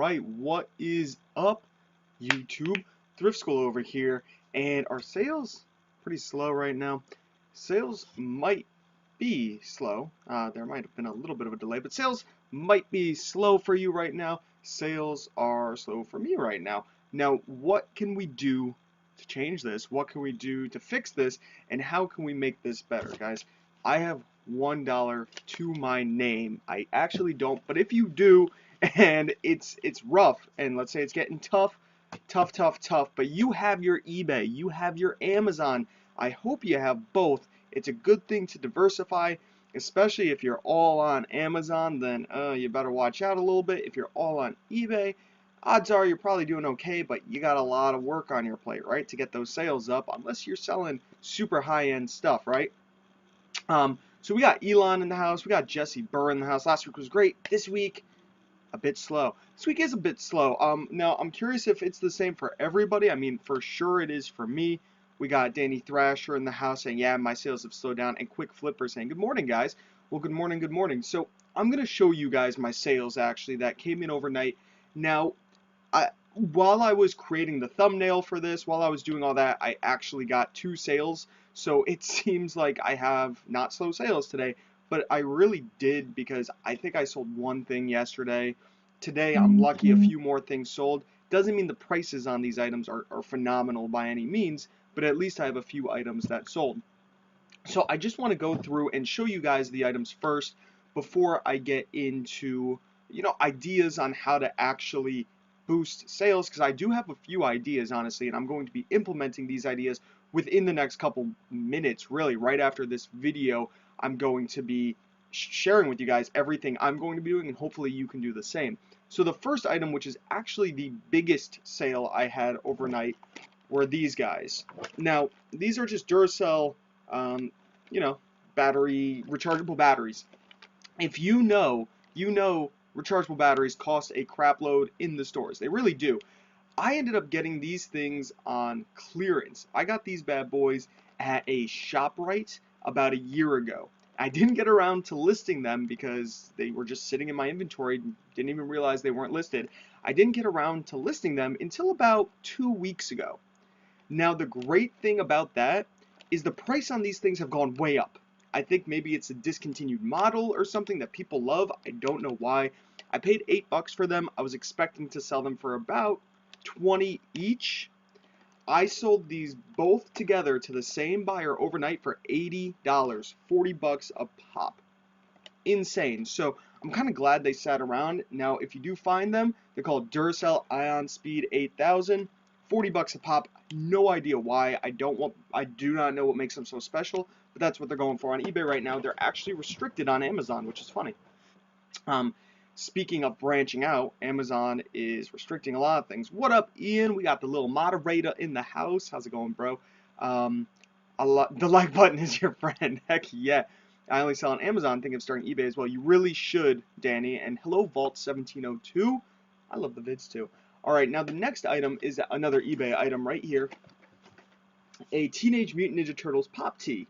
right, what is up, YouTube? Thrift School over here, and our sales pretty slow right now. Sales might be slow. There might have been a little bit of a delay, but sales might be slow for you right now. Sales are slow for me right now. Now, what can we do to change this? What can we do to fix this? And how can we make this better, guys? I have $1 to my name. I actually don't, but if you do, and it's rough, and let's say it's getting tough, but you have your eBay, you have your Amazon. I hope you have both. It's a good thing to diversify, especially if you're all on Amazon, then you better watch out a little bit. If you're all on eBay, odds are you're probably doing okay, but you got a lot of work on your plate, right, to get those sales up, unless you're selling super high-end stuff, right? So we got Elon in the house, we got Jesse Burr in the house. Last week was great. This week, a bit slow. This week is a bit slow. Now I'm curious if it's the same for everybody. I mean, for sure it is for me. We got Danny Thrasher in the house saying, yeah, my sales have slowed down, and Quick Flipper saying, good morning, guys. Well, good morning, good morning. So I'm gonna show you guys my sales actually that came in overnight. Now, while I was creating the thumbnail for this, while I was doing all that, I actually got 2 sales. So it seems like I have not slow sales today, but I really did, because I think I sold 1 thing yesterday. Today I'm lucky a few more things sold. Doesn't mean the prices on these items are phenomenal by any means, but at least I have a few items that sold. So I just want to go through and show you guys the items first before I get into, ideas on how to actually boost sales, because I do have a few ideas, honestly, and I'm going to be implementing these ideas within the next couple minutes, really. Right after this video, I'm going to be sharing with you guys everything I'm going to be doing, and hopefully you can do the same. So the first item, which is actually the biggest sale I had overnight, were these guys. Now, these are just Duracell, um, rechargeable batteries. If you know, rechargeable batteries cost a crap load in the stores. They really do. I ended up getting these things on clearance. I got these bad boys at a ShopRite about a year ago. I didn't get around to listing them because they were just sitting in my inventory, didn't even realize they weren't listed. I didn't get around to listing them until about 2 weeks ago. Now, the great thing about that is the price on these things have gone way up. I think maybe it's a discontinued model or something that people love. I don't know why. I paid $8 for them. I was expecting to sell them for about 20 each. I sold these both together to the same buyer overnight for $80, 40 bucks a pop. Insane. So I'm kind of glad they sat around. Now, if you do find them, they're called Duracell Ion Speed 8000. 40 bucks a pop. No idea why. I do not know what makes them so special, but that's what they're going for on eBay right now. They're actually restricted on Amazon, which is funny. Speaking of branching out, Amazon is restricting a lot of things. What up, Ian? We got the little moderator in the house. How's it going, bro? The like button is your friend. Heck yeah. I only sell on Amazon. Thinking of starting eBay as well. You really should, Danny. And hello, Vault1702. I love the vids too. Alright, now the next item is another eBay item right here. A Teenage Mutant Ninja Turtles Pop Tee.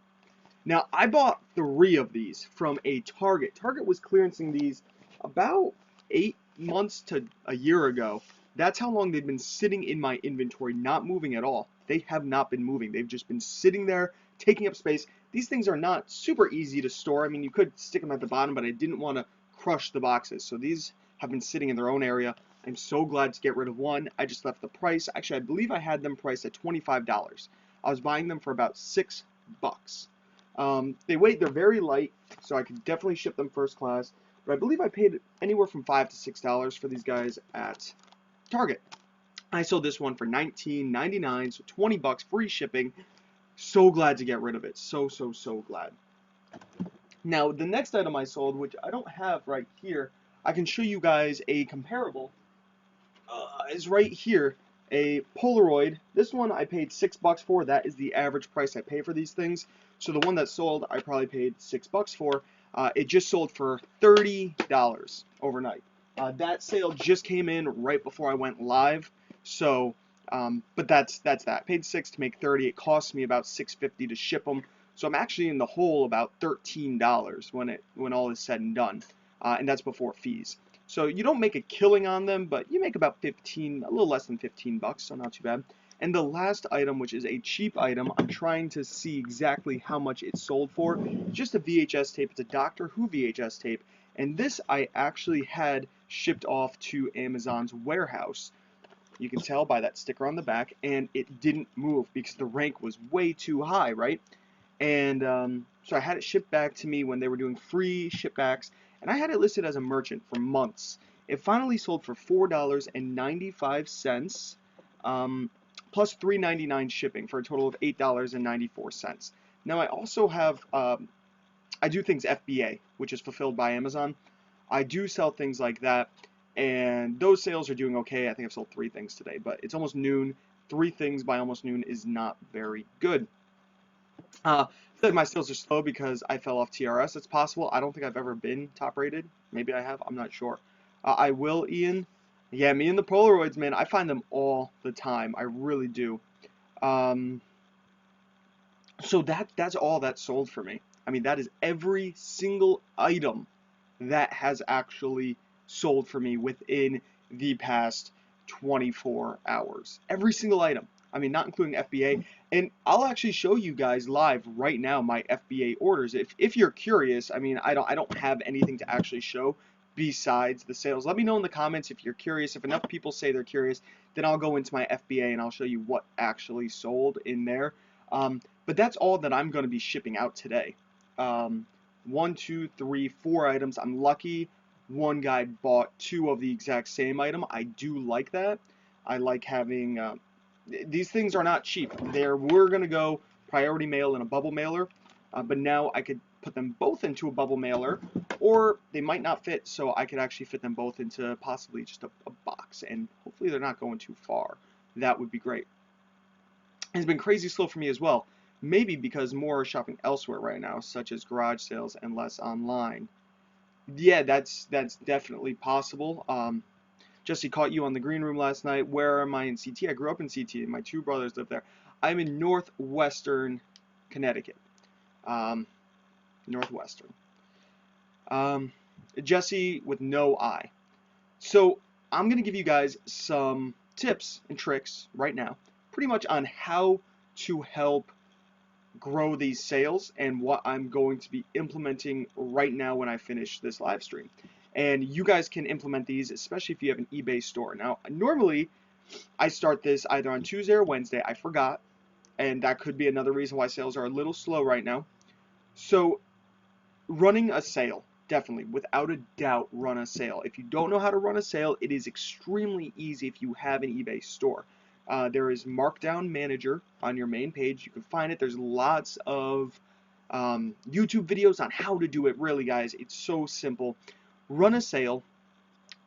Now, I bought 3 of these from a Target. Target was clearancing these about 8 months to a year ago. That's how long they've been sitting in my inventory, not moving at all. They have not been moving. They've just been sitting there, taking up space. These things are not super easy to store. I mean, you could stick them at the bottom, but I didn't want to crush the boxes. So these have been sitting in their own area. I'm so glad to get rid of one. I just left the price. Actually, I believe I had them priced at $25. I was buying them for about $6. They're very light, so I could definitely ship them first class. But I believe I paid anywhere from $5 to $6 for these guys at Target. I sold this one for $19.99, so 20 bucks, free shipping. So glad to get rid of it. So glad. Now, the next item I sold, which I don't have right here, I can show you guys a comparable, is right here. A Polaroid. This one I paid $6 for. That is the average price I pay for these things. So the one that sold, I probably paid $6 for. It just sold for $30 overnight. That sale just came in right before I went live. So, but that's that. I paid $6 to make 30. It cost me about $6.50 to ship them. So I'm actually in the hole about $13 when all is said and done, and that's before fees. So you don't make a killing on them, but you make about 15, a little less than 15 bucks, so not too bad. And the last item, which is a cheap item, I'm trying to see exactly how much it sold for. Just a VHS tape. It's a Doctor Who VHS tape. And this I actually had shipped off to Amazon's warehouse. You can tell by that sticker on the back, and it didn't move because the rank was way too high, right? And so I had it shipped back to me when they were doing free shipbacks, and I had it listed as a merchant for months. It finally sold for $4.95, plus $3.99 shipping for a total of $8.94. Now I also have, I do things FBA, which is fulfilled by Amazon. I do sell things like that, and those sales are doing okay. I think I've sold 3 things today, but it's almost noon. 3 things by almost noon is not very good. I feel like my sales are slow because I fell off TRS. It's possible. I don't think I've ever been top rated. Maybe I have. I'm not sure. I will, Ian. Yeah, me and the Polaroids, man. I find them all the time. I really do. Um, so that's all that sold for me. I mean, that is every single item that has actually sold for me within the past 24 hours. Every single item. I mean, not including FBA. And I'll actually show you guys live right now my FBA orders. If you're curious, I mean, I don't have anything to actually show besides the sales. Let me know in the comments if you're curious. If enough people say they're curious, then I'll go into my FBA and I'll show you what actually sold in there. But that's all that I'm going to be shipping out today. 1, 2, 3, 4 items. I'm lucky one guy bought 2 of the exact same item. I do like that. I like having, these things are not cheap. We're going to go priority mail and a bubble mailer, but now I could put them both into a bubble mailer, or they might not fit, so I could actually fit them both into possibly just a box, and hopefully they're not going too far. That would be great. It's been crazy slow for me as well. Maybe because more are shopping elsewhere right now, such as garage sales and less online. Yeah, that's definitely possible. Jesse caught you on the green room last night. Where am I in CT? I grew up in CT. My 2 brothers live there. I'm in northwestern Connecticut. Northwestern. Jesse with no I. So I'm going to give you guys some tips and tricks right now, pretty much on how to help grow these sales and what I'm going to be implementing right now when I finish this live stream. And you guys can implement these, especially if you have an eBay store. Now, normally I start this either on Tuesday or Wednesday. I forgot, and that could be another reason why sales are a little slow right now. So running a sale, definitely, without a doubt, run a sale. If you don't know how to run a sale, it is extremely easy if you have an eBay store. There is Markdown Manager on your main page. You can find it. There's lots of YouTube videos on how to do it. Really, guys, it's so simple. Run a sale.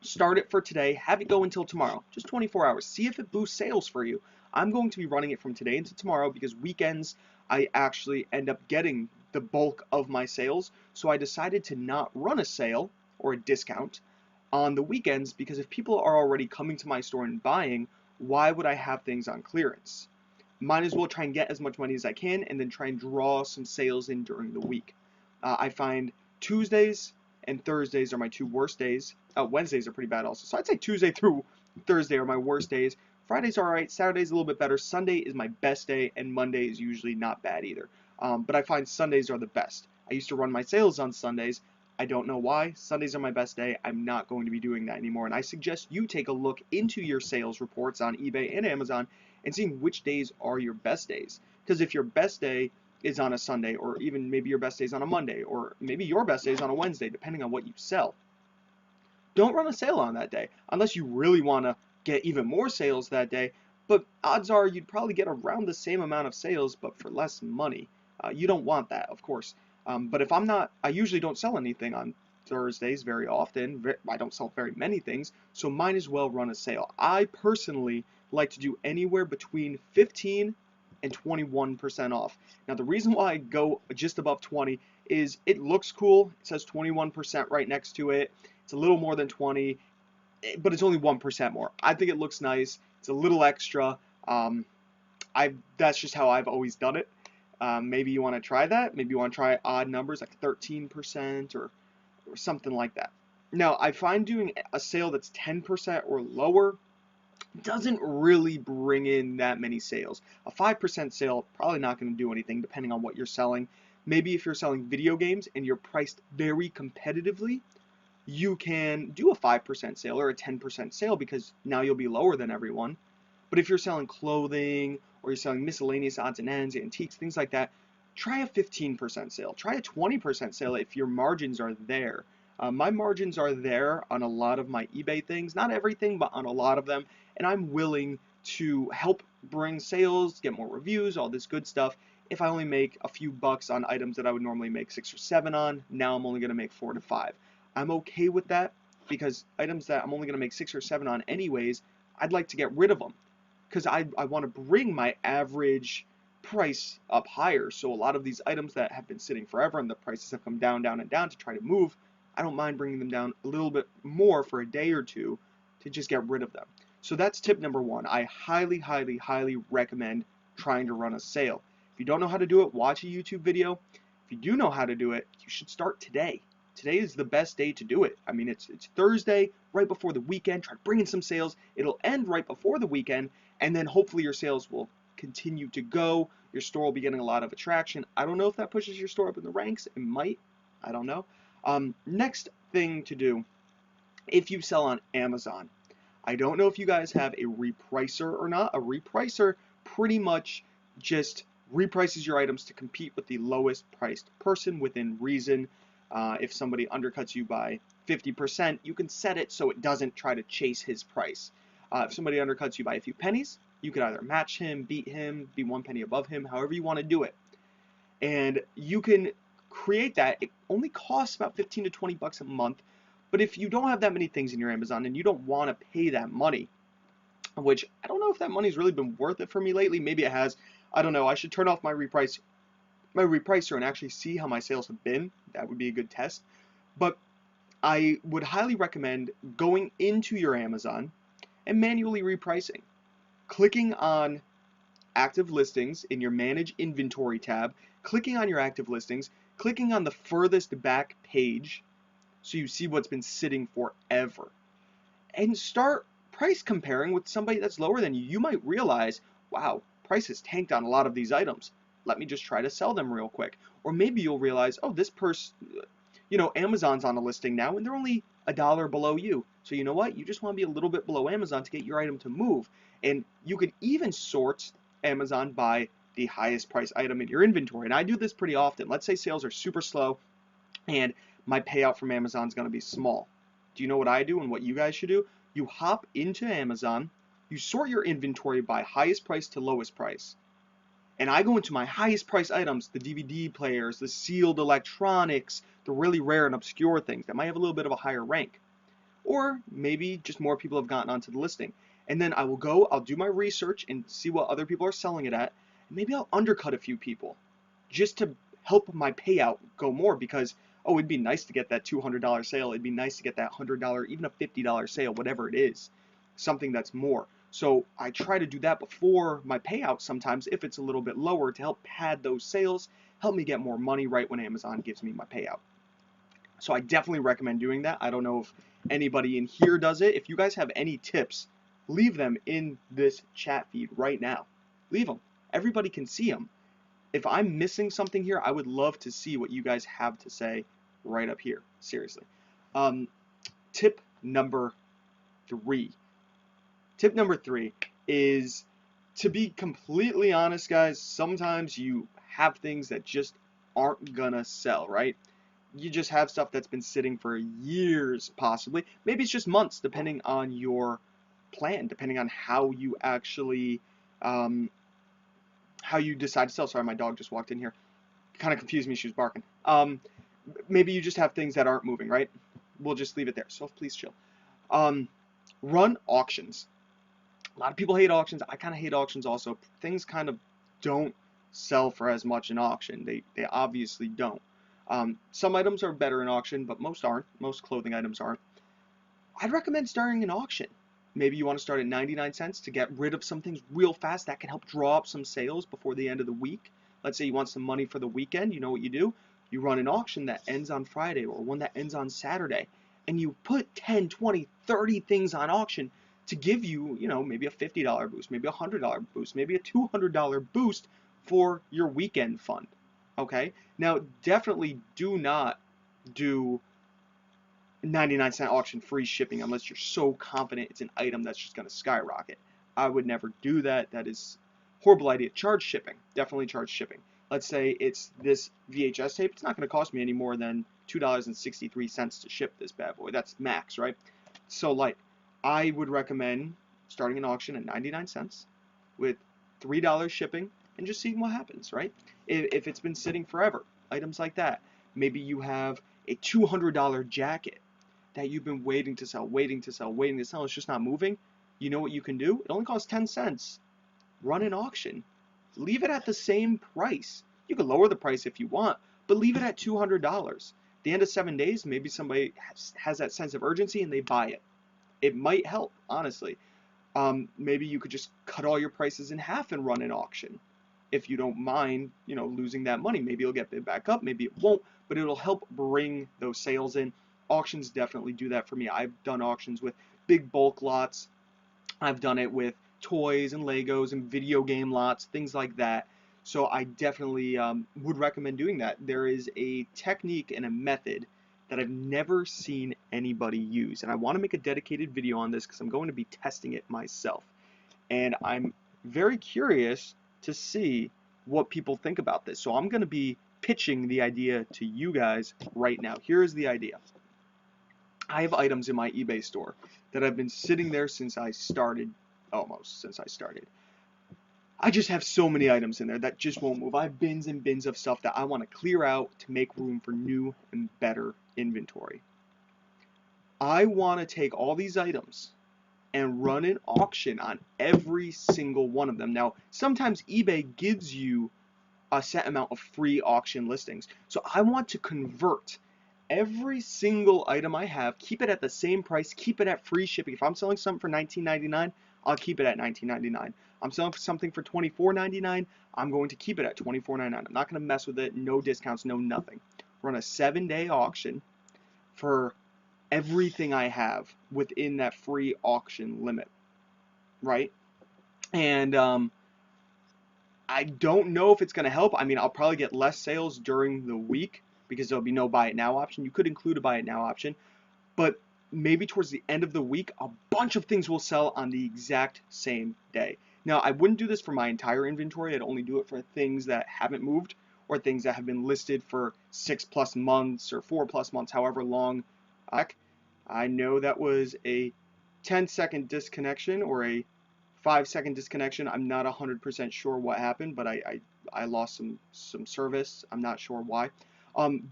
Start it for today. Have it go until tomorrow. Just 24 hours. See if it boosts sales for you. I'm going to be running it from today into tomorrow because weekends I actually end up getting the bulk of my sales. So I decided to not run a sale or a discount on the weekends because if people are already coming to my store and buying, why would I have things on clearance? Might as well try and get as much money as I can and then try and draw some sales in during the week. I find Tuesdays and Thursdays are my 2 worst days. Wednesdays are pretty bad also. So I'd say Tuesday through Thursday are my worst days. Friday's alright, Saturday's a little bit better, Sunday is my best day, and Monday is usually not bad either. But I find Sundays are the best. I used to run my sales on Sundays. I don't know why. Sundays are my best day. I'm not going to be doing that anymore. And I suggest you take a look into your sales reports on eBay and Amazon and seeing which days are your best days. Because if your best day is on a Sunday, or even maybe your best day is on a Monday, or maybe your best day is on a Wednesday, depending on what you sell, don't run a sale on that day unless you really want to get even more sales that day. But odds are you'd probably get around the same amount of sales, but for less money. You don't want that, of course. But if I'm not, I usually don't sell anything on Thursdays very often. I don't sell very many things, so might as well run a sale. I personally like to do anywhere between 15 and 21% off. Now, the reason why I go just above 20 is it looks cool. It says 21% right next to it. It's a little more than 20, but it's only 1% more. I think it looks nice. It's a little extra. That's just how I've always done it. Maybe you want to try that. Maybe you want to try odd numbers like 13% or something like that. Now, I find doing a sale that's 10% or lower doesn't really bring in that many sales. A 5% sale, probably not going to do anything depending on what you're selling. Maybe if you're selling video games and you're priced very competitively, you can do a 5% sale or a 10% sale because now you'll be lower than everyone. But if you're selling clothing or you're selling miscellaneous odds and ends, antiques, things like that, try a 15% sale. Try a 20% sale if your margins are there. My margins are there on a lot of my eBay things, not everything, but on a lot of them, and I'm willing to help bring sales, get more reviews, all this good stuff. If I only make a few bucks on items that I would normally make 6 or 7 on, now I'm only going to make 4 to 5. I'm okay with that because items that I'm only going to make 6 or 7 on anyways, I'd like to get rid of them because I want to bring my average price up higher. So a lot of these items that have been sitting forever and the prices have come down, down, and down to try to move, I don't mind bringing them down a little bit more for a day or two to just get rid of them. So that's tip number one. I highly, highly, highly recommend trying to run a sale. If you don't know how to do it, watch a YouTube video. If you do know how to do it, you should start today. Today is the best day to do it. I mean, it's Thursday, right before the weekend. Try to bring in some sales. It'll end right before the weekend, and then hopefully your sales will continue to go. Your store will be getting a lot of attraction. I don't know if that pushes your store up in the ranks. It might. I don't know. Next thing to do, if you sell on Amazon, I don't know if you guys have a repricer or not. A repricer pretty much just reprices your items to compete with the lowest priced person within reason. If somebody undercuts you by 50%, you can set it so it doesn't try to chase his price. If somebody undercuts you by a few pennies, you could either match him, beat him, be 1 penny above him, however you want to do it. And you can create that. It only costs about 15 to 20 bucks a month. But if you don't have that many things in your Amazon and you don't want to pay that money, which I don't know if that money's really been worth it for me lately. Maybe it has. I don't know. I should turn off my repricer and actually see how my sales have been. That would be a good test. But I would highly recommend going into your Amazon and manually repricing. Clicking on active listings in your manage inventory tab, clicking on your active listings, clicking on the furthest back page so you see what's been sitting forever, and start price comparing with somebody that's lower than you. You might realize, wow, price has tanked on a lot of these items. Let me just try to sell them real quick. Or maybe you'll realize, oh, this person, Amazon's on a listing now and they're only $1 below you. So you know what? You just want to be a little bit below Amazon to get your item to move. And you can even sort Amazon by the highest price item in your inventory. And I do this pretty often. Let's say sales are super slow and my payout from Amazon is going to be small. Do you know what I do and what you guys should do? You hop into Amazon, you sort your inventory by highest price to lowest price. And I go into my highest price items, the DVD players, the sealed electronics, the really rare and obscure things that might have a little bit of a higher rank. Or maybe just more people have gotten onto the listing. And then I'll do my research and see what other people are selling it at. And maybe I'll undercut a few people just to help my payout go more because, oh, it'd be nice to get that $200 sale. It'd be nice to get that $100, even a $50 sale, whatever it is, something that's more. So I try to do that before my payout sometimes if it's a little bit lower to help pad those sales, help me get more money right when Amazon gives me my payout. So I definitely recommend doing that. I don't know if anybody in here does it. If you guys have any tips, leave them in this chat feed right now. Leave them. Everybody can see them. If I'm missing something here, I would love to see what you guys have to say right up here. Seriously. Tip number 3. Tip number 3 is, to be completely honest, guys, sometimes you have things that just aren't gonna sell, right? You just have stuff that's been sitting for years, possibly. Maybe it's just months, depending on your plan, depending on how you actually, how you decide to sell. Sorry, my dog just walked in here. Kind of confused me, she was barking. Maybe you just have things that aren't moving, right? We'll just leave it there. So please chill. Run auctions. A lot of people hate auctions. I kind of hate auctions also. Things kind of don't sell for as much in auction. They obviously don't. Some items are better in auction, but most aren't. Most clothing items aren't. I'd recommend starting an auction. Maybe you want to start at 99 cents to get rid of some things real fast. That can help draw up some sales before the end of the week. Let's say you want some money for the weekend. You know what you do? You run an auction that ends on Friday or one that ends on Saturday. and you put 10, 20, 30 things on auction to give you, maybe a $50 boost, maybe a $100 boost, maybe a $200 boost for your weekend fund. Okay? Now, definitely do not do 99-cent auction free shipping unless you're so confident it's an item that's just going to skyrocket. I would never do that. That is a horrible idea. Charge shipping. Definitely charge shipping. Let's say it's this VHS tape. It's not going to cost me any more than $2.63 to ship this bad boy. That's max, right? So, like, I would recommend starting an auction at 99 cents with $3 shipping and just seeing what happens, right? If it's been sitting forever, items like that. Maybe you have a $200 jacket that you've been waiting to sell, waiting to sell, waiting to sell. It's just not moving. You know what you can do? It only costs 10 cents. Run an auction. Leave it at the same price. You can lower the price if you want, but leave it at $200. At the end of 7 days, maybe somebody has that sense of urgency and they buy it. It might help, honestly. Maybe you could just cut all your prices in half and run an auction. If you don't mind, losing that money. Maybe it'll get bid back up, maybe it won't, but it'll help bring those sales in. Auctions definitely do that for me. I've done auctions with big bulk lots. I've done it with toys and Legos and video game lots, things like that. So I definitely would recommend doing that. There is a technique and a method that I've never seen anybody use. And I want to make a dedicated video on this because I'm going to be testing it myself. And I'm very curious to see what people think about this. So I'm going to be pitching the idea to you guys right now. Here's the idea. I have items in my eBay store that have been sitting there since I started, almost since I started. I just have so many items in there that just won't move. I have bins and bins of stuff that I want to clear out to make room for new and better inventory. I want to take all these items and run an auction on every single one of them. Now, sometimes eBay gives you a set amount of free auction listings. So I want to convert every single item I have, keep it at the same price, keep it at free shipping. If I'm selling something for $19.99, I'll keep it at $19.99. I'm selling something for $24.99, I'm going to keep it at $24.99. I'm not going to mess with it, no discounts, no nothing. Run a 7-day auction for everything I have within that free auction limit, right? And I don't know if it's going to help. I mean, I'll probably get less sales during the week because there'll be no buy it now option. You could include a buy it now option, but maybe towards the end of the week, a bunch of things will sell on the exact same day. Now, I wouldn't do this for my entire inventory. I'd only do it for things that haven't moved or things that have been listed for 6+ months or 4+ months, however long. I know that was a 10-second disconnection or a 5-second disconnection. I'm not 100% sure what happened, but I lost some service. I'm not sure why.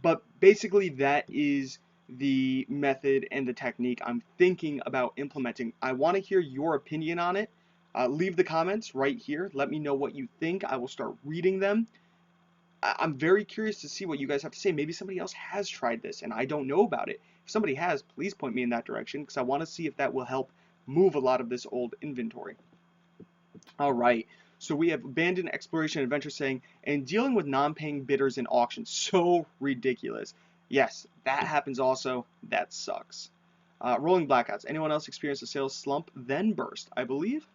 But basically that is the method and the technique I'm thinking about implementing. I want to hear your opinion on it. Leave the comments right here. Let me know what you think. I will start reading them. I'm very curious to see what you guys have to say. Maybe somebody else has tried this and I don't know about it. If somebody has, please point me in that direction because I want to see if that will help move a lot of this old inventory. All right. So we have Abandoned Exploration Adventure saying, and dealing with non-paying bidders in auctions, so ridiculous. Yes, that happens also. That sucks. Rolling Blackouts. Anyone else experience a sales slump, then burst? I believe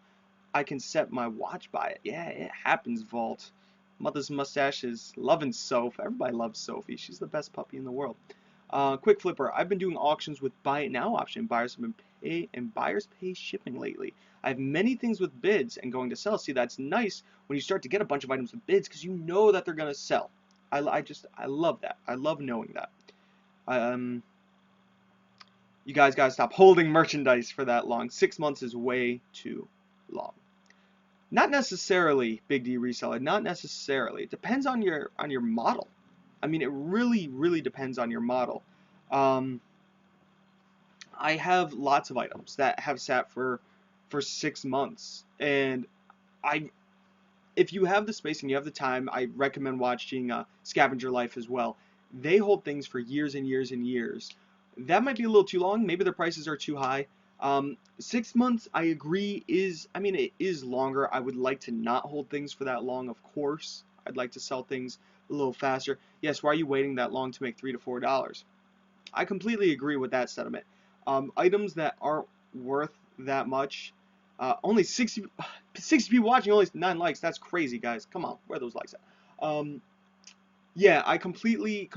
I can set my watch by it. Yeah, it happens, Vault. Mother's Mustache is loving Soph. Everybody loves Sophie. She's the best puppy in the world. Quick Flipper. I've been doing auctions with buy it now option. Buyers pay shipping lately. I have many things with bids and going to sell. See, that's nice when you start to get a bunch of items with bids because you know that they're going to sell. I love that. I love knowing that. You guys got to stop holding merchandise for that long. 6 months is way too long. Not necessarily, Big D Reseller. Not necessarily. It depends on your model. I mean, it really, really depends on your model. I have lots of items that have sat for 6 months, and if you have the space and you have the time, I recommend watching Scavenger Life as well. They hold things for years and years and years. That might be a little too long. Maybe their prices are too high. 6 months, I agree, it is longer. I would like to not hold things for that long, of course. I'd like to sell things a little faster. Yes, why are you waiting that long to make $3 to $4? I completely agree with that sentiment. Items that aren't worth that much, only 60 people watching, only 9 likes. That's crazy, guys. Come on, where are those likes at? Yeah, I completely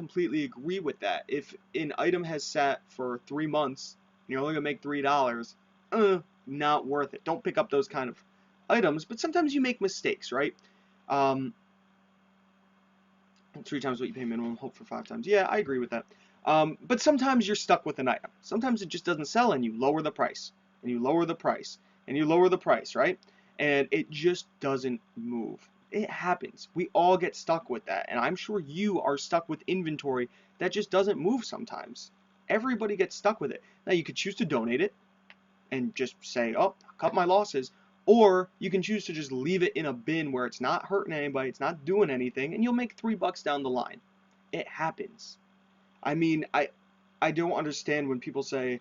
agree with that. If an item has sat for 3 months, and you're only gonna make $3, not worth it. Don't pick up those kind of items. But sometimes you make mistakes, right? Um, 3 times what you pay minimum, hope for 5 times. Yeah, I agree with that. But sometimes you're stuck with an item. Sometimes it just doesn't sell, and you lower the price, and you lower the price, and you lower the price, right? And it just doesn't move. It happens. We all get stuck with that, and I'm sure you are stuck with inventory that just doesn't move sometimes. Everybody gets stuck with it. Now you could choose to donate it and just say, oh, cut my losses. Or you can choose to just leave it in a bin where it's not hurting anybody, it's not doing anything, and you'll make $3 down the line. It happens. I mean, I don't understand when people say,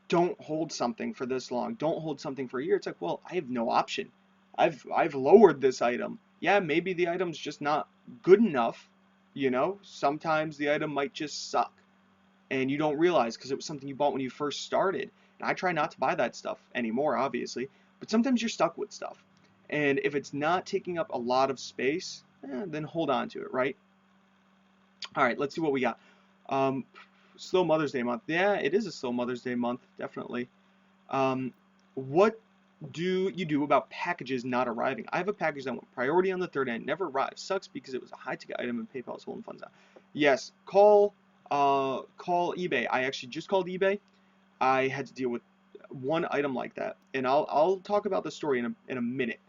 don't hold something for this long, don't hold something for a year. It's like, well, I have no option. I've lowered this item. Yeah, maybe the item's just not good enough. Sometimes the item might just suck and you don't realize because it was something you bought when you first started. And I try not to buy that stuff anymore, obviously, but sometimes you're stuck with stuff. And if it's not taking up a lot of space, then hold on to it, right? All right, let's see what we got. Um, Slow Mother's Day month. Yeah, it is a slow Mother's Day month, definitely. What do you do about packages not arriving? I have a package that went priority on the third and it never arrived. Sucks because it was a high-ticket item and PayPal is holding funds out. Yes, call eBay. I actually just called eBay. I had to deal with one item like that, and I'll talk about the story in a minute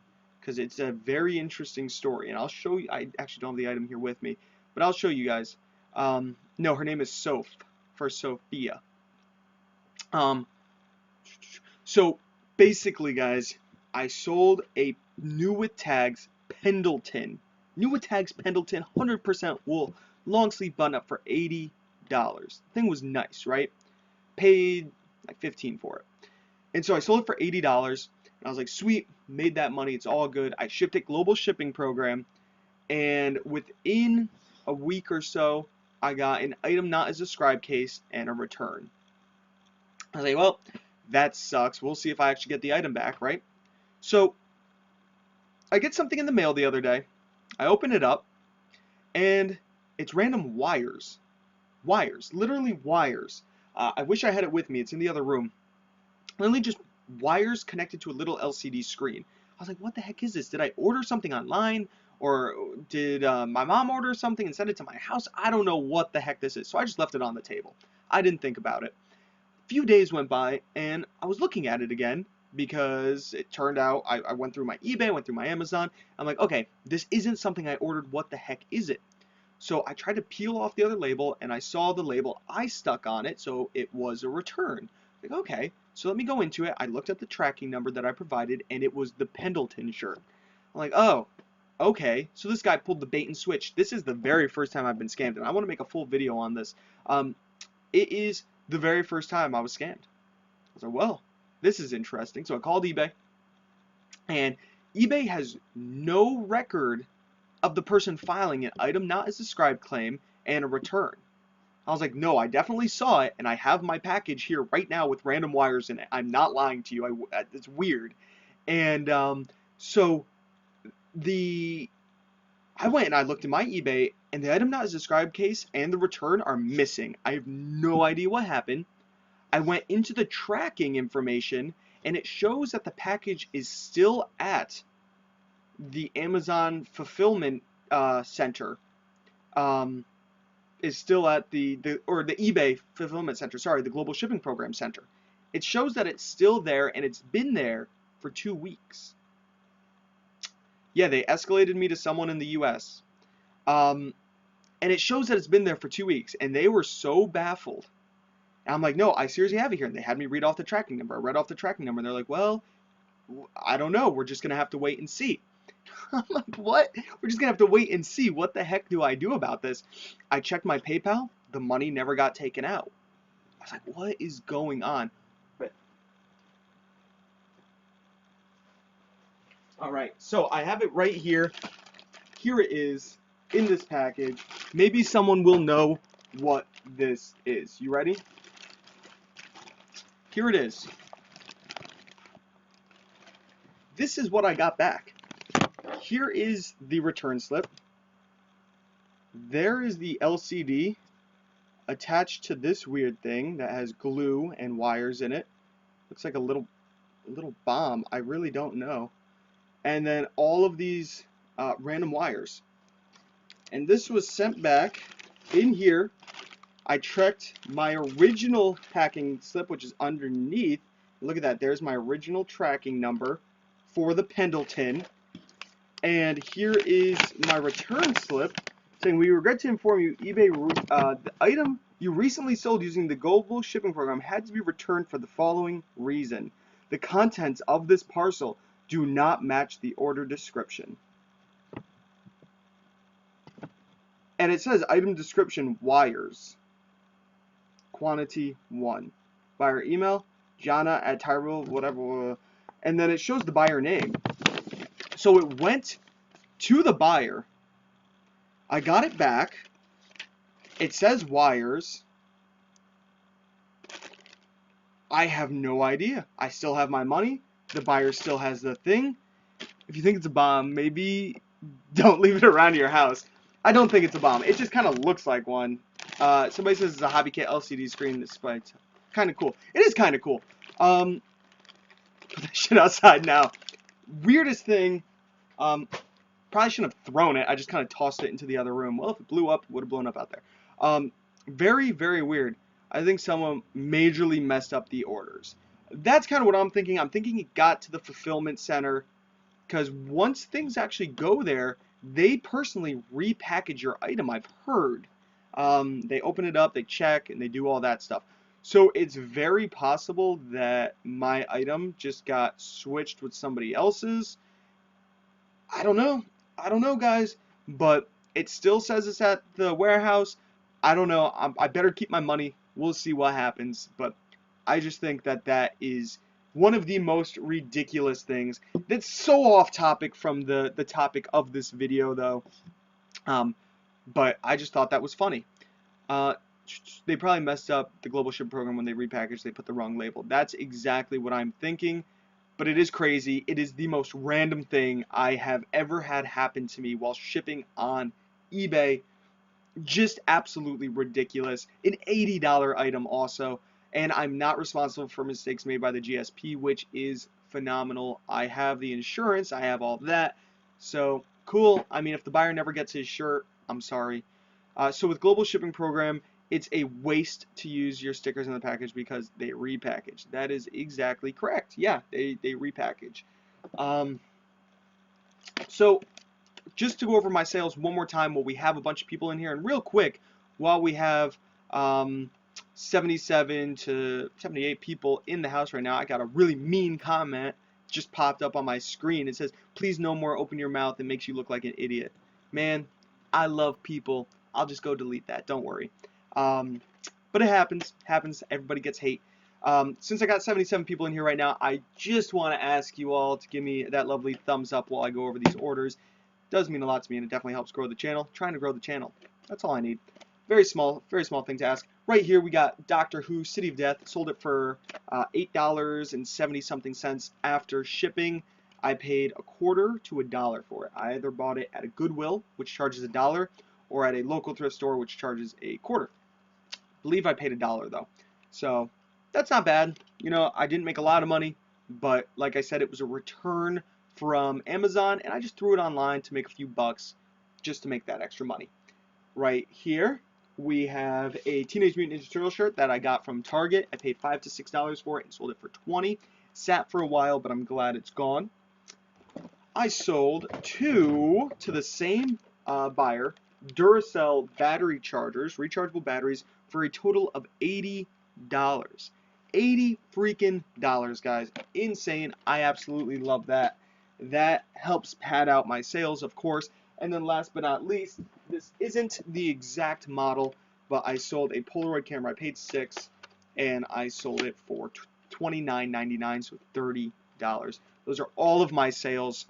because it's a very interesting story, and I'll show you. I actually don't have the item here with me, but I'll show you guys. No, her name is Soph, for Sophia. Um, so basically, guys, I sold a new with tags Pendleton. New with tags Pendleton, 100% wool, long sleeve button up for $80. The thing was nice, right? Paid like 15 for it. And so I sold it for $80. And I was like, sweet, made that money. It's all good. I shipped it global shipping program. And within a week or so, I got an item not as described case and a return. I was like, well, that sucks. We'll see if I actually get the item back, right? So I get something in the mail the other day. I open it up, and it's random wires. Wires. Literally wires. I wish I had it with me. It's in the other room. Literally just wires connected to a little LCD screen. I was like, what the heck is this? Did I order something online? Or did my mom order something and send it to my house? I don't know what the heck this is. So I just left it on the table. I didn't think about it. A few days went by, and I was looking at it again because it turned out I went through my eBay, went through my Amazon. I'm like, okay, this isn't something I ordered. What the heck is it? So I tried to peel off the other label, and I saw the label I stuck on it, so it was a return. Like, okay, so let me go into it. I looked at the tracking number that I provided, and it was the Pendleton shirt. I'm like, oh, okay. So this guy pulled the bait and switch. This is the very first time I've been scammed, and I want to make a full video on this. It is the very first time I was scammed. I was like, well, this is interesting. So I called eBay, and eBay has no record of the person filing an item not as described claim and a return. I was like, no, I definitely saw it, and I have my package here right now with random wires in it. I'm not lying to you. It's weird. And so I went and I looked at my eBay, and the item not as described case and the return are missing. I have no idea what happened. I went into the tracking information, and it shows that the package is still at the Amazon fulfillment center. Is still at the eBay fulfillment center. Sorry, the Global Shipping Program Center. It shows that it's still there, and it's been there for 2 weeks. Yeah, they escalated me to someone in the U.S. And it shows that it's been there for 2 weeks, and they were so baffled. And I'm like, no, I seriously have it here. And they had me read off the tracking number. I read off the tracking number, and they're like, well, I don't know. We're just going to have to wait and see. I'm like, what? We're just going to have to wait and see. What the heck do I do about this? I checked my PayPal. The money never got taken out. I was like, what is going on? All right, so I have it right here. Here it is in this package. Maybe someone will know what this is. You ready? Here it is. This is what I got back. Here is the return slip. There is the LCD attached to this weird thing that has glue and wires in it. Looks like a little bomb. I really don't know. And then all of these random wires. And this was sent back in here. I checked my original packing slip, which is underneath. Look at that. There's my original tracking number for the Pendleton. And here is my return slip saying, we regret to inform you, eBay, the item you recently sold using the global shipping program had to be returned for the following reason. The contents of this parcel do not match the order description. And it says item description wires. Quantity 1. Buyer email, Jana@Tyrell, whatever. And then it shows the buyer name. So it went to the buyer. I got it back. It says wires. I have no idea. I still have my money. The buyer still has the thing. If you think it's a bomb, maybe don't leave it around your house. I don't think it's a bomb. It just kind of looks like one. Somebody says it's a HobbyKit LCD screen display. Kind of cool. It is kind of cool. Put that shit outside now. Weirdest thing. Probably shouldn't have thrown it. I just kind of tossed it into the other room. Well, if it blew up, it would have blown up out there. Very, very weird. I think someone majorly messed up the orders. That's kind of what I'm thinking. I'm thinking it got to the fulfillment center, because once things actually go there, they personally repackage your item, I've heard. They open it up, they check, and they do all that stuff. So it's very possible that my item just got switched with somebody else's. I don't know, guys. But it still says it's at the warehouse. I don't know. I better keep my money. We'll see what happens. But I just think that that is one of the most ridiculous things. That's so off topic from the topic of this video, though. But I just thought that was funny. They probably messed up the global ship program when they repackaged. They put the wrong label. That's exactly what I'm thinking. But it is crazy. It is the most random thing I have ever had happen to me while shipping on eBay. Just absolutely ridiculous. An $80 item also. And I'm not responsible for mistakes made by the GSP, which is phenomenal. I have the insurance. I have all that. So, cool. I mean, if the buyer never gets his shirt, I'm sorry. So with Global Shipping Program, it's a waste to use your stickers in the package because they repackage. That is exactly correct. Yeah, they repackage. So just to go over my sales one more time while we have a bunch of people in here, and real quick, while we have 77 to 78 people in the house right now, I got a really mean comment just popped up on my screen. It says, please no more open your mouth. It makes you look like an idiot. Man, I love people. I'll just go delete that. Don't worry. But it happens. Everybody gets hate. Since I got 77 people in here right now, I just want to ask you all to give me that lovely thumbs up while I go over these orders. It does mean a lot to me, and it definitely helps grow the channel. Trying to grow the channel. That's all I need. Very small thing to ask. Right here we got Doctor Who City of Death. Sold it for $8.70 something after shipping. I paid $0.25 to $1 for it. I either bought it at a Goodwill, which charges $1, or at a local thrift store, which charges $0.25. I believe I paid $1 though. So that's not bad. You know, I didn't make a lot of money, but like I said, it was a return from Amazon, and I just threw it online to make a few bucks just to make that extra money. Right here, we have a Teenage Mutant Ninja Turtle shirt that I got from Target. I paid $5 to $6 for it and sold it for $20. Sat for a while, but I'm glad it's gone. I sold two to the same buyer, Duracell battery chargers, rechargeable batteries, for a total of $80. $80 freaking dollars, guys. Insane. I absolutely love that. That helps pad out my sales, of course. And then last but not least, this isn't the exact model, but I sold a Polaroid camera. I paid $6, and I sold it for $29.99, so $30. Those are all of my sales.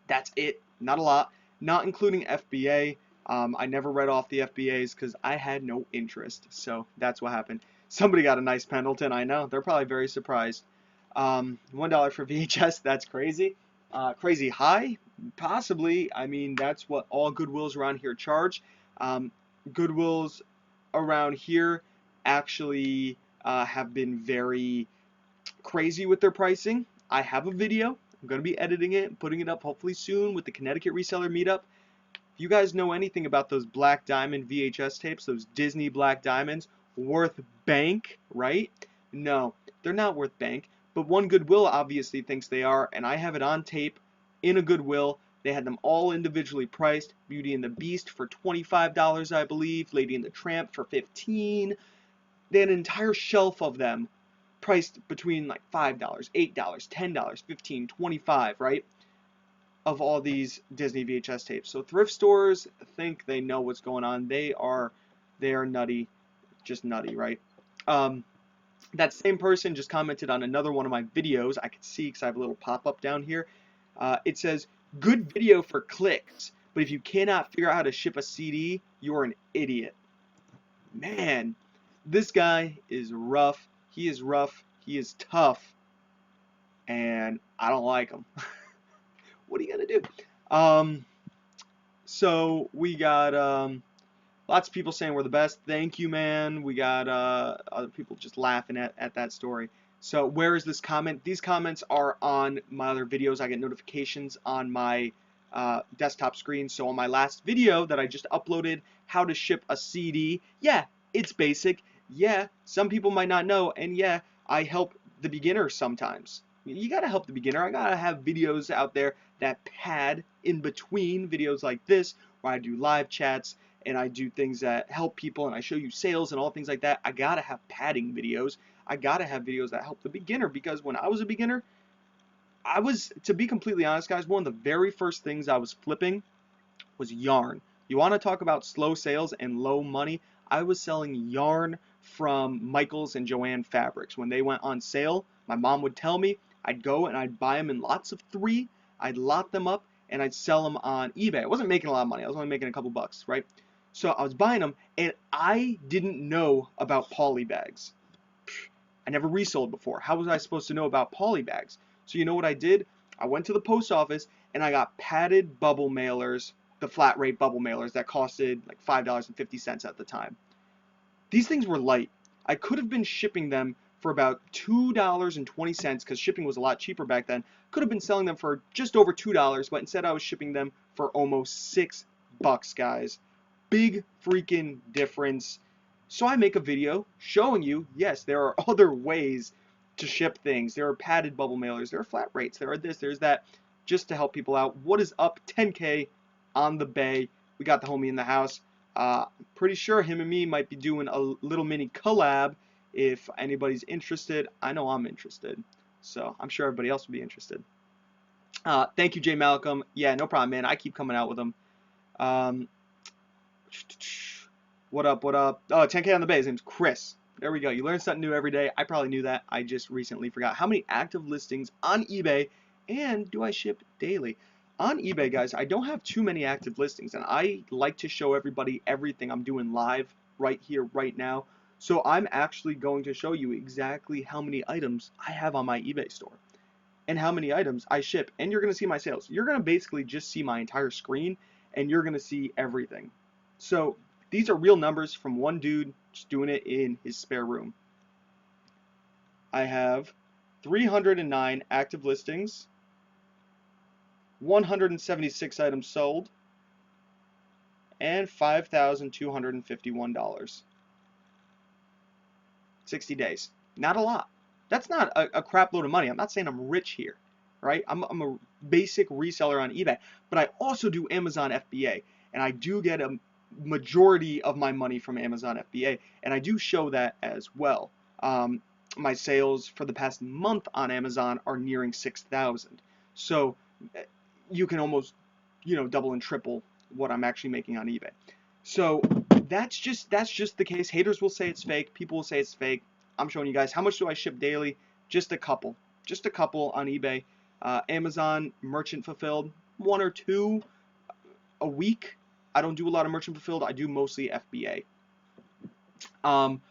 That's it. Not a lot. Not including FBA. I never read off the FBAs because I had no interest. So that's what happened. Somebody got a nice Pendleton. I know. They're probably very surprised. $1 for VHS. That's crazy. Crazy high? Possibly. I mean, that's what all Goodwills around here charge. Um, Goodwills around here actually have been very crazy with their pricing. I have a video. I'm going to be editing it and putting it up hopefully soon with the Connecticut Reseller Meetup. If you guys know anything about those Black Diamond VHS tapes, those Disney Black Diamonds, worth bank, right? No, they're not worth bank. But one Goodwill obviously thinks they are, and I have it on tape in a Goodwill. They had them all individually priced. Beauty and the Beast for $25, I believe. Lady and the Tramp for $15. They had an entire shelf of them priced between like $5, $8, $10, $15, $25, right? Of all these Disney VHS tapes. So thrift stores think they know what's going on. They are nutty, just nutty, right? That same person just commented on another one of my videos. I can see because I have a little pop-up down here. It says, good video for clicks, but if you cannot figure out how to ship a CD, you're an idiot. Man, this guy is rough. He is rough. He is tough. And I don't like him. What are you going to do? So we got lots of people saying we're the best. Thank you, man. We got other people just laughing at that story. So where is this comment? These comments are on my other videos. I get notifications on my desktop screen. So on my last video that I just uploaded, how to ship a CD. Yeah, it's basic. Yeah, some people might not know. And yeah, I help the beginner sometimes. You gotta help the beginner. I gotta have videos out there that pad in between videos like this, where I do live chats and I do things that help people and I show you sales and all things like that. I gotta have padding videos. I gotta have videos that help the beginner, because when I was a beginner, to be completely honest, guys, one of the very first things I was flipping was yarn. You want to talk about slow sales and low money? I was selling yarn from Michaels and Joann Fabrics. When they went on sale, my mom would tell me, I'd go and I'd buy them in lots of 3, I'd lot them up, and I'd sell them on eBay. I wasn't making a lot of money. I was only making a couple bucks, right? So I was buying them, and I didn't know about poly bags. I never resold before. How was I supposed to know about poly bags? So you know what I did? I went to the post office, and I got padded bubble mailers, the flat rate bubble mailers that costed like $5.50 at the time. These things were light. I could have been shipping them for about $2.20 because shipping was a lot cheaper back then. Could have been selling them for just over $2, but instead I was shipping them for almost $6, guys. Big freaking difference. So I make a video showing you, yes, there are other ways to ship things. There are padded bubble mailers, there are flat rates, there are this, there's that, just to help people out. What is up? 10K on the bay. We got the homie in the house. Pretty sure him and me might be doing a little mini collab if anybody's interested. I know I'm interested, so I'm sure everybody else will be interested. Thank you, Jay Malcolm. Yeah, no problem, man. I keep coming out with them. What up, what up? Oh, 10K on the bay. His name's Chris. There we go. You learn something new every day. I probably knew that. I just recently forgot. How many active listings on eBay, and do I ship daily? On eBay, guys, I don't have too many active listings, and I like to show everybody everything I'm doing live right here, right now. So I'm actually going to show you exactly how many items I have on my eBay store and how many items I ship, and you're going to see my sales. You're going to basically just see my entire screen, and you're going to see everything. So these are real numbers from one dude just doing it in his spare room. I have 309 active listings, 176 items sold, and $5,251. 60 days. Not a lot. That's not a crap load of money. I'm not saying I'm rich here, right? I'm a basic reseller on eBay, but I also do Amazon FBA, and I do get a majority of my money from Amazon FBA, and I do show that as well. My sales for the past month on Amazon are nearing 6,000. So you can almost, double and triple what I'm actually making on eBay. So that's just the case. Haters will say it's fake. People will say it's fake. I'm showing you guys. How much do I ship daily? Just a couple on eBay. Amazon merchant fulfilled, 1 or 2 a week. I don't do a lot of merchant fulfilled. I do mostly FBA. Um,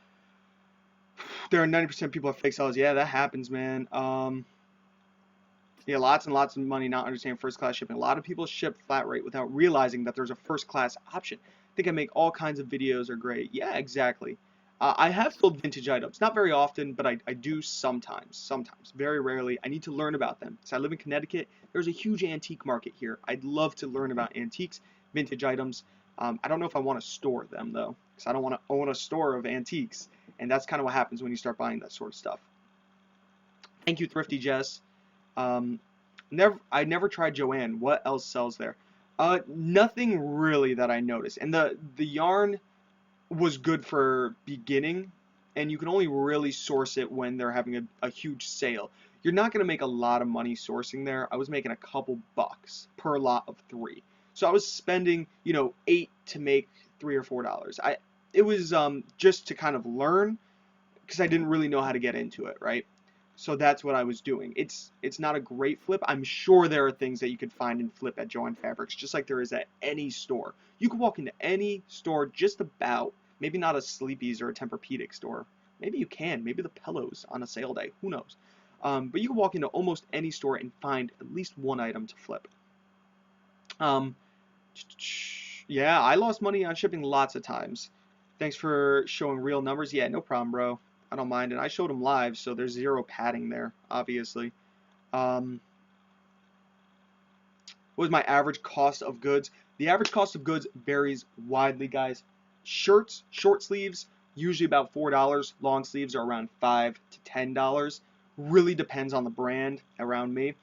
there are 90% people are fake sellers. Yeah, that happens, man. Yeah, lots and lots of money not understanding first class shipping. A lot of people ship flat rate without realizing that there's a first class option. I think I make all kinds of videos are great. Yeah, exactly. I have sold vintage items, not very often, but I do sometimes, very rarely. I need to learn about them. So I live in Connecticut. There's a huge antique market here. I'd love to learn about antiques, vintage items. I don't know if I want to store them though, because I don't want to own a store of antiques. And that's kind of what happens when you start buying that sort of stuff. Thank you, Thrifty Jess. Um, I never tried Joanne. What else sells there? Nothing really that I noticed. And the yarn was good for beginning, and you can only really source it when they're having a huge sale. You're not gonna make a lot of money sourcing there. I was making a couple bucks per lot of 3. So I was spending, 8 to make $3 or $4. It was just to kind of learn because I didn't really know how to get into it, right? So that's what I was doing. It's not a great flip. I'm sure there are things that you could find and flip at Joann Fabrics, just like there is at any store. You could walk into any store just about, maybe not a Sleepy's or a Tempur-Pedic store. Maybe you can. Maybe the Pillows on a sale day. Who knows? But you can walk into almost any store and find at least one item to flip. Yeah, I lost money on shipping lots of times. Thanks for showing real numbers. Yeah, no problem, bro. I don't mind, and I showed them live, so there's zero padding there, obviously. What was my average cost of goods? The average cost of goods varies widely, guys. Shirts, short sleeves, usually about $4. Long sleeves are around $5 to $10. Really depends on the brand around me.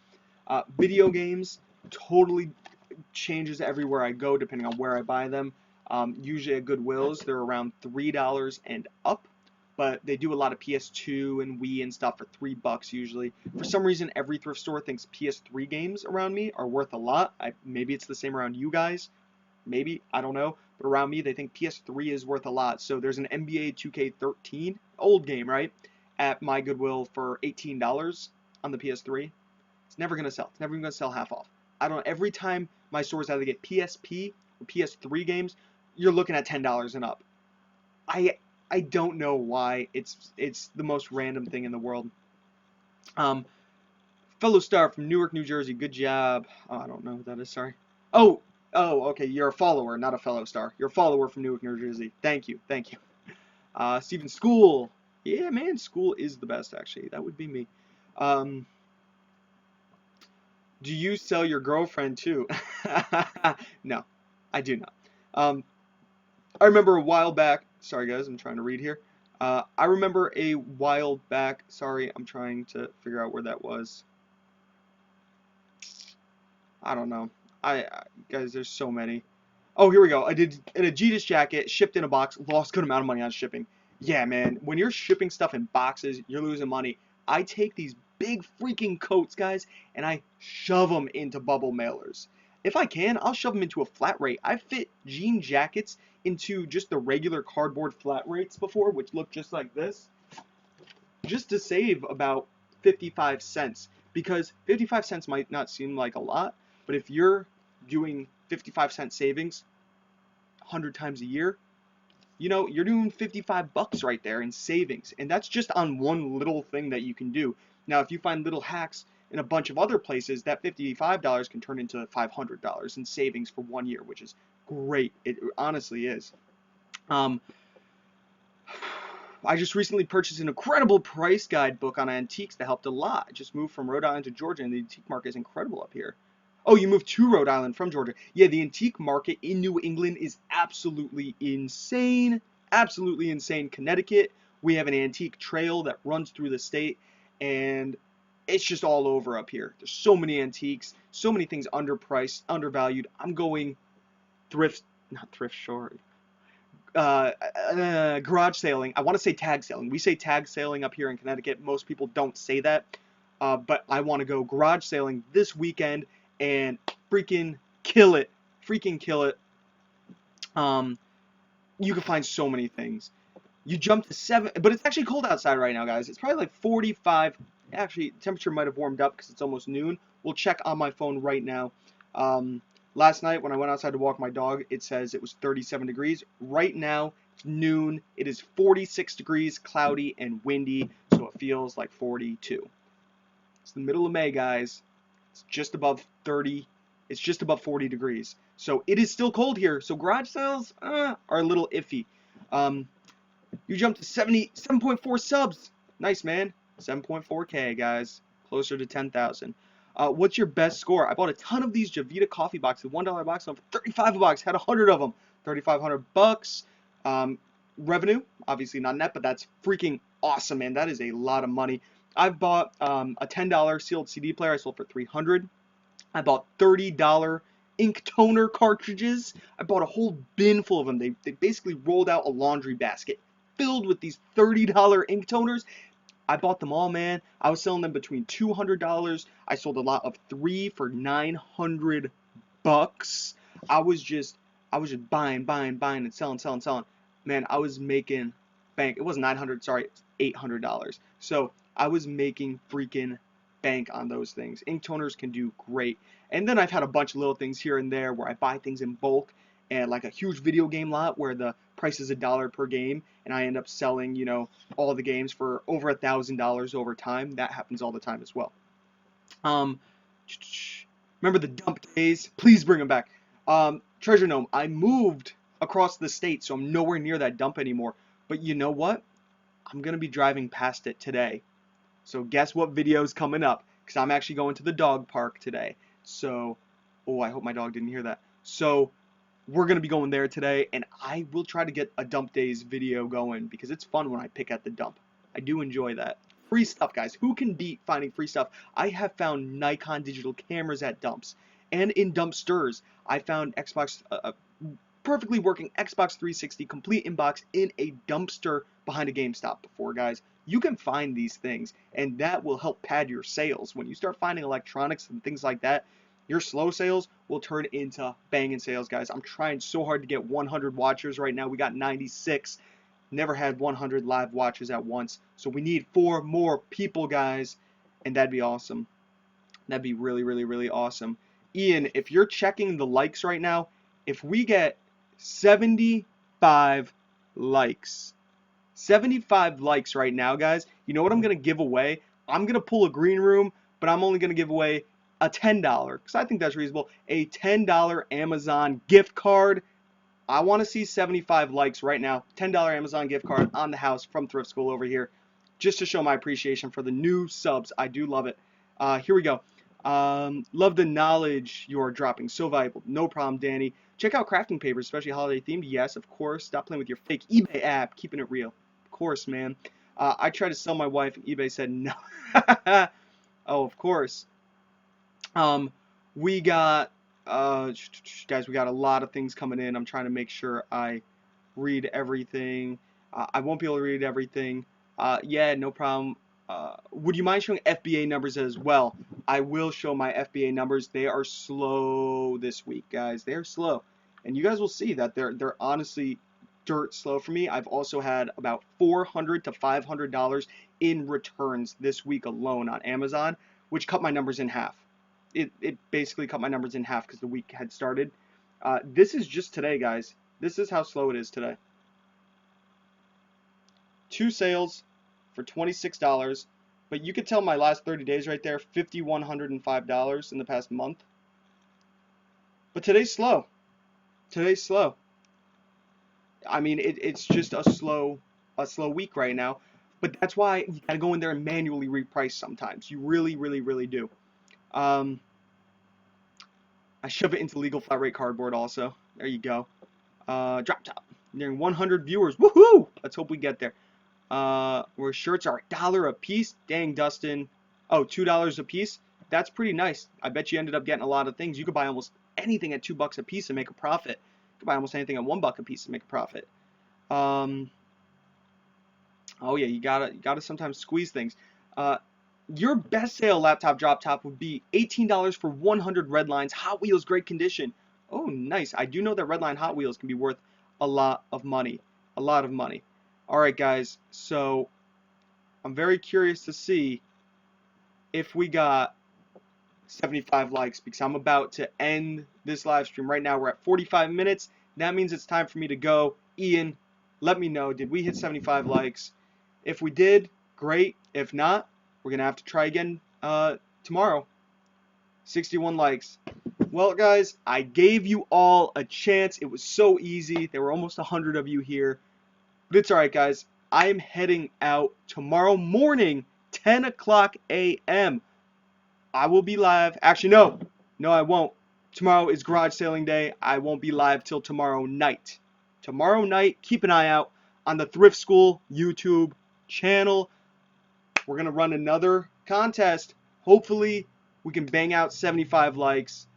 Video games, totally changes everywhere I go, depending on where I buy them. Usually at Goodwill's, they're around $3 and up. But they do a lot of PS2 and Wii and stuff for $3 usually. For some reason, every thrift store thinks PS3 games around me are worth a lot. Maybe it's the same around you guys. Maybe, I don't know. But around me, they think PS3 is worth a lot. So there's an NBA 2K13, old game, right? At my Goodwill for $18 on the PS3. It's never going to sell. It's never going to sell half off. I don't know. Every time my stores either get PSP or PS3 games, you're looking at $10 and up. I don't know why. It's the most random thing in the world. Fellow star from Newark, New Jersey. Good job. Oh, I don't know who that is. Sorry. Oh, okay. You're a follower, not a fellow star. You're a follower from Newark, New Jersey. Thank you. Stephen School. Yeah, man. School is the best, actually. That would be me. Do you sell your girlfriend too? No, I do not. I remember a while back. Sorry, guys, I'm trying to read here. I remember a while back. Sorry, I'm trying to figure out where that was. I don't know. Guys, there's so many. Oh, here we go. I did an Adidas jacket, shipped in a box, lost a good amount of money on shipping. Yeah, man. When you're shipping stuff in boxes, you're losing money. I take these big freaking coats, guys, and I shove them into bubble mailers. If I can, I'll shove them into a flat rate. I've fit jean jackets into just the regular cardboard flat rates before, which look just like this, just to save about 55 cents. Because 55 cents might not seem like a lot, but if you're doing 55-cent savings 100 times a year, you're doing 55 bucks right there in savings. And that's just on one little thing that you can do. Now, if you find little hacks in a bunch of other places, that $55 can turn into $500 in savings for 1 year, which is great. It honestly is. I just recently purchased an incredible price guide book on antiques that helped a lot. I just moved from Rhode Island to Georgia, and the antique market is incredible up here. Oh, you moved to Rhode Island from Georgia. Yeah, the antique market in New England is absolutely insane. Absolutely insane. Connecticut, we have an antique trail that runs through the state, and it's just all over up here. There's so many antiques, so many things underpriced, undervalued. I'm going garage sailing. I want to say tag sailing. We say tag sailing up here in Connecticut. Most people don't say that, but I want to go garage sailing this weekend and freaking kill it. Freaking kill it. You can find so many things. You jump to 7, but it's actually cold outside right now, guys. It's probably like 45. Actually, temperature might have warmed up because it's almost noon. We'll check on my phone right now. Last night when I went outside to walk my dog, it says it was 37 degrees. Right now, it's noon. It is 46 degrees, cloudy and windy, so it feels like 42. It's the middle of May, guys. It's just above 30. It's just above 40 degrees. So it is still cold here. So garage sales are a little iffy. You jumped to 77.4 subs. Nice, man. 7.4K, guys. Closer to 10,000. What's your best score? I bought a ton of these Javita coffee boxes, $1 box, for 35 bucks. Had 100 of them. 3,500 bucks. Revenue, obviously not net, but that's freaking awesome, man. That is a lot of money. I've bought a $10 sealed CD player. I sold for 300. I bought $30 ink toner cartridges. I bought a whole bin full of them. They basically rolled out a laundry basket filled with these $30 ink toners. I bought them all, man. I was selling them between $200. I sold a lot of 3 for 900 bucks. I was just buying and selling. Man, I was making bank. It was 900, sorry, $800. So I was making freaking bank on those things. Ink toners can do great. And then I've had a bunch of little things here and there where I buy things in bulk, and like a huge video game lot where the price is $1 per game, and I end up selling, you know, all the games for over $1,000 over time. That happens all the time as well. Remember the dump days? Please bring them back. Treasure Gnome, I moved across the state, so I'm nowhere near that dump anymore. But you know what? I'm going to be driving past it today. So guess what video's coming up? Because I'm actually going to the dog park today. So, oh, I hope my dog didn't hear that. So, we're going to be going there today, and I will try to get a dump days video going because it's fun when I pick at the dump. I do enjoy that. Free stuff, guys. Who can beat finding free stuff? I have found Nikon digital cameras at dumps. And in dumpsters, I found Xbox, perfectly working Xbox 360 complete inbox in a dumpster behind a GameStop before, guys. You can find these things, and that will help pad your sales. When you start finding electronics and things like that, your slow sales will turn into banging sales, guys. I'm trying so hard to get 100 watchers right now. We got 96. Never had 100 live watchers at once. So we need 4 more people, guys, and that'd be awesome. That'd be really, really, really awesome. Ian, if you're checking the likes right now, if we get 75 likes, 75 likes right now, guys, you know what I'm going to give away? I'm going to pull a green room, but I'm only going to give away a $10, because I think that's reasonable, a $10 Amazon gift card. I want to see 75 likes right now. $10 Amazon gift card on the house from Thrift School over here, just to show my appreciation for the new subs. I do love it. Here we go. Love the knowledge you are dropping. So valuable. No problem, Danny. Check out crafting papers, especially holiday themed. Yes, of course. Stop playing with your fake eBay app. Keeping it real. Of course, man. I tried to sell my wife, and eBay said no. Oh, of course. We got, guys, we got a lot of things coming in. I'm trying to make sure I read everything. I won't be able to read everything. Yeah, no problem. Would you mind showing FBA numbers as well? I will show my FBA numbers. They are slow this week, guys. They are slow. And you guys will see that they're honestly dirt slow for me. I've also had about $400 to $500 in returns this week alone on Amazon, which cut my numbers in half. It basically cut my numbers in half because the week had started. This is just today, guys. This is how slow it is today. 2 sales for $26, but you could tell my last 30 days right there, $5,105 in the past month. But today's slow. Today's slow. I mean, it's just a slow week right now. But that's why you gotta go in there and manually reprice sometimes. You really, really, really do. I shove it into legal flat rate cardboard also. There you go. Drop top. Nearing 100 viewers. Woohoo! Let's hope we get there. Where shirts are $1 a piece. Dang, Dustin. Oh, $2 a piece. That's pretty nice. I bet you ended up getting a lot of things. You could buy almost anything at $2 a piece and make a profit. You could buy almost anything at $1 a piece and make a profit. Oh yeah, you gotta sometimes squeeze things. Your best sale laptop drop top would be $18 for 100 Redlines Hot Wheels great condition. Oh, nice. I do know that Redline Hot Wheels can be worth a lot of money. A lot of money. Alright guys, so I'm very curious to see if we got 75 likes because I'm about to end this live stream. Right now we're at 45 minutes. That means it's time for me to go. Ian, let me know, did we hit 75 likes? If we did, great. If not, we're going to have to try again tomorrow. 61 likes. Well, guys, I gave you all a chance. It was so easy. There were almost 100 of you here. But it's alright, guys. I'm heading out tomorrow morning, 10 o'clock a.m. I will be live. Actually, no, I won't. Tomorrow is garage sailing day. I won't be live till tomorrow night. Tomorrow night, keep an eye out on the Thrift School YouTube channel. We're going to run another contest. Hopefully, we can bang out 75 likes.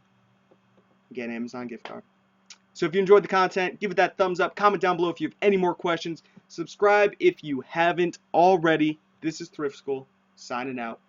Get an Amazon gift card. So if you enjoyed the content, give it that thumbs up. Comment down below if you have any more questions. Subscribe if you haven't already. This is Thrift School, signing out.